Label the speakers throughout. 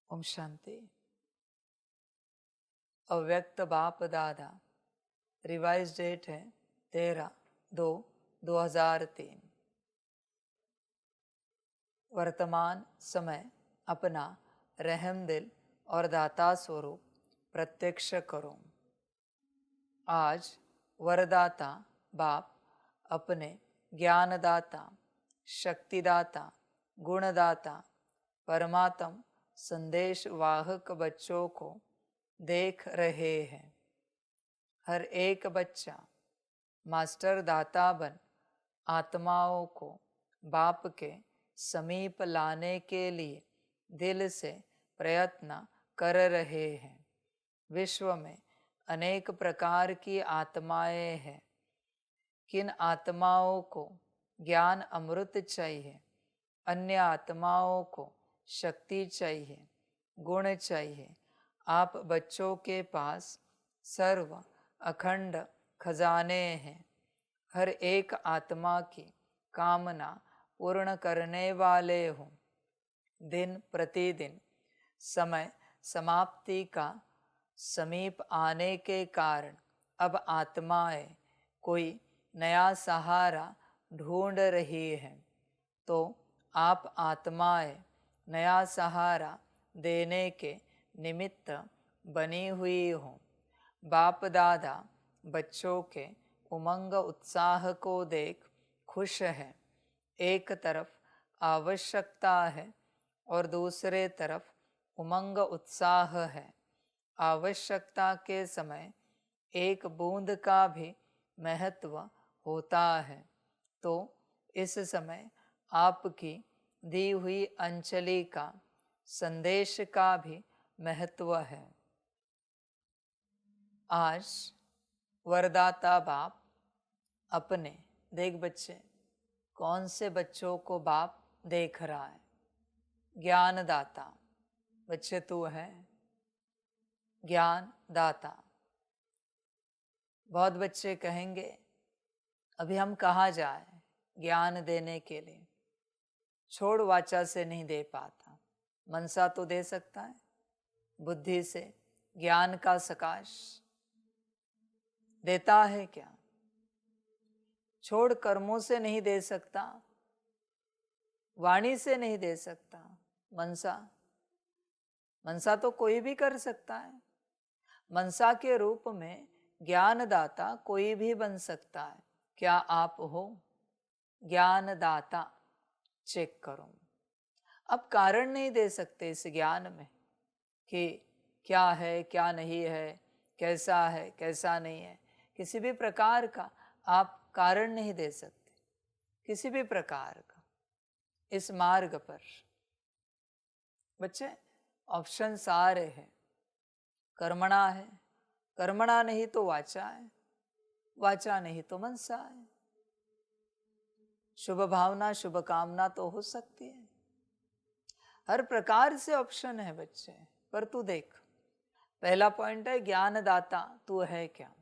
Speaker 1: ओम शांति। अव्यक्त बाप दादा। रिवाइज डेट है 13/2/2003। वर्तमान समय अपना रहम दिल और दाता स्वरूप प्रत्यक्ष करो। आज वरदाता बाप अपने ज्ञानदाता, शक्तिदाता, गुणदाता, परमात्म संदेश वाहक बच्चों को देख रहे हैं। हर एक बच्चा मास्टर दाता बन आत्माओं को बाप के समीप लाने के लिए दिल से प्रयत्न कर रहे हैं। विश्व में अनेक प्रकार की आत्माएं हैं। किन आत्माओं को ज्ञान अमृत चाहिए, अन्य आत्माओं को शक्ति चाहिए, गुण चाहिए। आप बच्चों के पास सर्व अखंड खजाने हैं। हर एक आत्मा की कामना पूर्ण करने वाले हो। दिन प्रतिदिन समय समाप्ति का समीप आने के कारण अब आत्माएं कोई नया सहारा ढूंढ रही हैं, तो आप आत्माएं नया सहारा देने के निमित्त बनी हुई हो। बाप दादा बच्चों के उमंग उत्साह को देख खुश है। एक तरफ आवश्यकता है और दूसरे तरफ उमंग उत्साह है। आवश्यकता के समय एक बूंद का भी महत्व होता है, तो इस समय आपकी दी हुई अंजलि का संदेश का भी महत्व है। आज वरदाता बाप अपने, देख बच्चे, कौन से बच्चों को बाप देख रहा है? ज्ञानदाता बच्चे तू है, ज्ञान दाता। बहुत बच्चे कहेंगे अभी हम कहाँ जाए ज्ञान देने के लिए, छोड़ वाचा से नहीं दे पाता, मनसा तो दे सकता है, बुद्धि से ज्ञान का सकाश देता है क्या? छोड़ कर्मों से नहीं दे सकता, वाणी से नहीं दे सकता, मनसा तो कोई भी कर सकता है। मनसा के रूप में ज्ञानदाता कोई भी बन सकता है। क्या आप हो ज्ञानदाता? चेक करो। अब कारण नहीं दे सकते इस ज्ञान में कि क्या है क्या नहीं है, कैसा है कैसा नहीं है। किसी भी प्रकार का आप कारण नहीं दे सकते, किसी भी प्रकार का। इस मार्ग पर बच्चे ऑप्शन सारे हैं। कर्मणा है, कर्मणा नहीं तो वाचा है, वाचा नहीं तो मनसा है। शुभ भावना शुभ कामना तो हो सकती है। हर प्रकार से ऑप्शन है बच्चे। पर तू देख, पहला पॉइंट है ज्ञानदाता तू है क्या?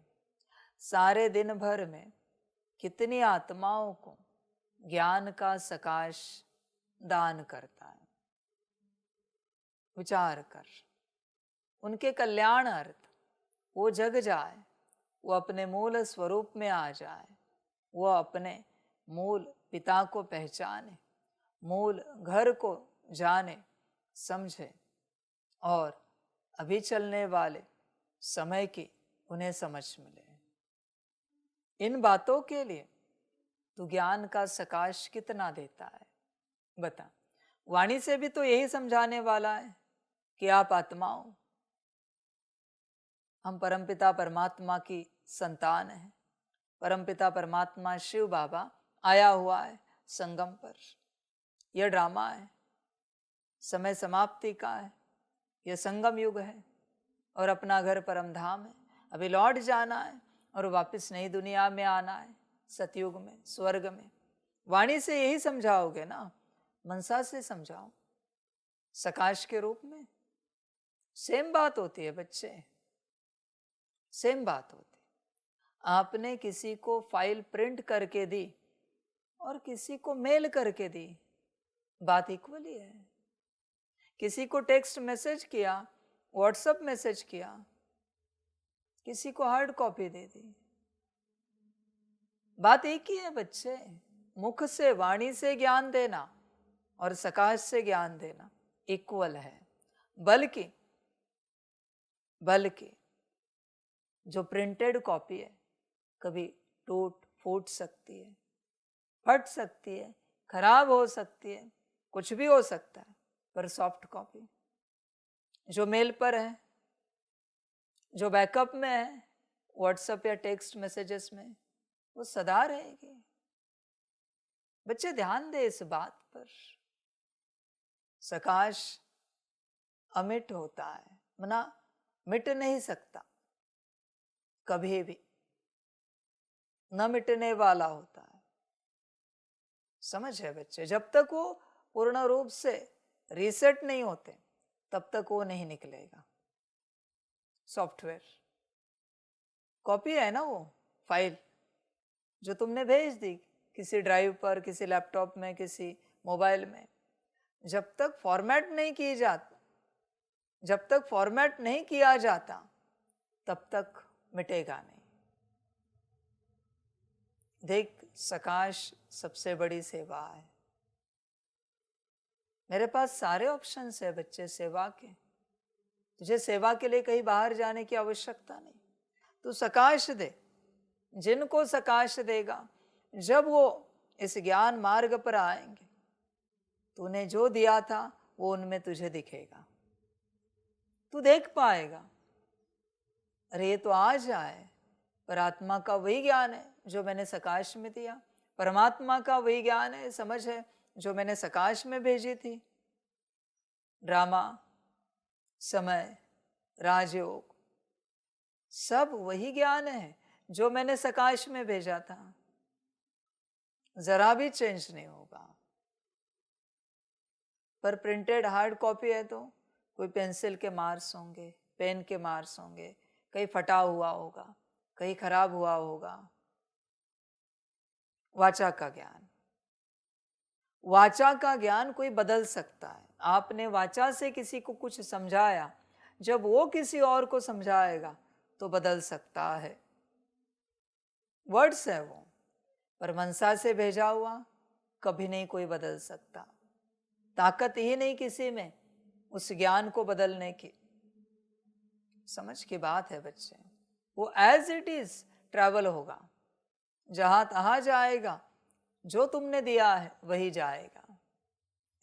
Speaker 1: सारे दिन भर में कितनी आत्माओं को ज्ञान का सकाश दान करता है? विचार कर। उनके कल्याण अर्थ वो जग जाए, वो अपने मूल स्वरूप में आ जाए, वो अपने मूल पिता को पहचाने, मूल घर को जाने समझे और अभी चलने वाले समय की उन्हें समझ मिले। इन बातों के लिए तू ज्ञान का सकाश कितना देता है बता। वाणी से भी तो यही समझाने वाला है कि आप आत्माओं, हम परमपिता परमात्मा की संतान हैं। परमपिता परमात्मा शिव बाबा आया हुआ है संगम पर। यह ड्रामा है, समय समाप्ति का है, यह संगम युग है और अपना घर परम धाम है। अभी लौट जाना है और वापस नई दुनिया में आना है, सतयुग में, स्वर्ग में। वाणी से यही समझाओगे ना, मनसा से समझाओ, सकाश के रूप में। सेम बात होती है बच्चे, सेम बात होती। आपने किसी को फाइल प्रिंट करके दी और किसी को मेल करके दी, बात इक्वली है। किसी को टेक्स्ट मैसेज किया, व्हाट्सएप मैसेज किया, किसी को हार्ड कॉपी दे दी। बात एक ही है बच्चे, मुख से वाणी से ज्ञान देना और सकाश से ज्ञान देना इक्वल है। बल्कि जो प्रिंटेड कॉपी है कभी टूट फूट सकती है, फट सकती है, खराब हो सकती है, कुछ भी हो सकता है, पर सॉफ्ट कॉपी जो मेल पर है, जो बैकअप में है, व्हाट्सएप या टेक्स्ट मैसेजेस में, वो सदा रहेगी। बच्चे ध्यान दे इस बात पर। सकाश अमिट होता है, मना मिट नहीं सकता कभी भी, न मिटने वाला होता है। समझ है बच्चे, जब तक वो पूर्ण रूप से रीसेट नहीं होते तब तक वो नहीं निकलेगा। सॉफ्टवेयर कॉपी है ना, वो फाइल जो तुमने भेज दी किसी ड्राइव पर, किसी लैपटॉप में, किसी मोबाइल में, जब तक फॉर्मेट नहीं की जाती, जब तक फॉर्मेट नहीं किया जाता तब तक मिटेगा नहीं। देख, सकाश सबसे बड़ी सेवा है। मेरे पास सारे ऑप्शंस है बच्चे सेवा के। तुझे सेवा के लिए कहीं बाहर जाने की आवश्यकता नहीं। तू सकाश दे, जिनको सकाश देगा, जब वो इस ज्ञान मार्ग पर आएंगे, तूने जो दिया था वो उनमें तुझे दिखेगा, तू देख पाएगा। अरे ये तो आज आए, पर आत्मा का वही ज्ञान है जो मैंने सकाश में दिया, परमात्मा का वही ज्ञान है, समझ है, जो मैंने सकाश में भेजी थी। ड्रामा, समय, राजयोग, सब वही ज्ञान है जो मैंने सकाश में भेजा था। जरा भी चेंज नहीं होगा। पर प्रिंटेड हार्ड कॉपी है तो कोई पेंसिल के मार्क्स होंगे, पेन के मार्क्स होंगे, कहीं फटा हुआ होगा, कहीं खराब हुआ होगा। वाचा का ज्ञान, वाचा का ज्ञान कोई बदल सकता है। आपने वाचा से किसी को कुछ समझाया, जब वो किसी और को समझाएगा तो बदल सकता है। वर्ड्स है वो, पर मनसा से भेजा हुआ कभी नहीं कोई बदल सकता। ताकत ही नहीं किसी में उस ज्ञान को बदलने की। समझ की बात है बच्चे, वो एज इट इज ट्रैवल होगा, जहां तहां जाएगा, जो तुमने दिया है वही जाएगा।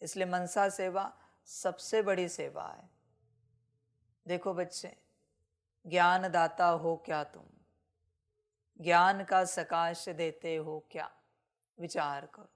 Speaker 1: इसलिए मनसा सेवा सबसे बड़ी सेवा है। देखो बच्चे, ज्ञान दाता हो क्या तुम, ज्ञान का सकाश देते हो क्या, विचार करो।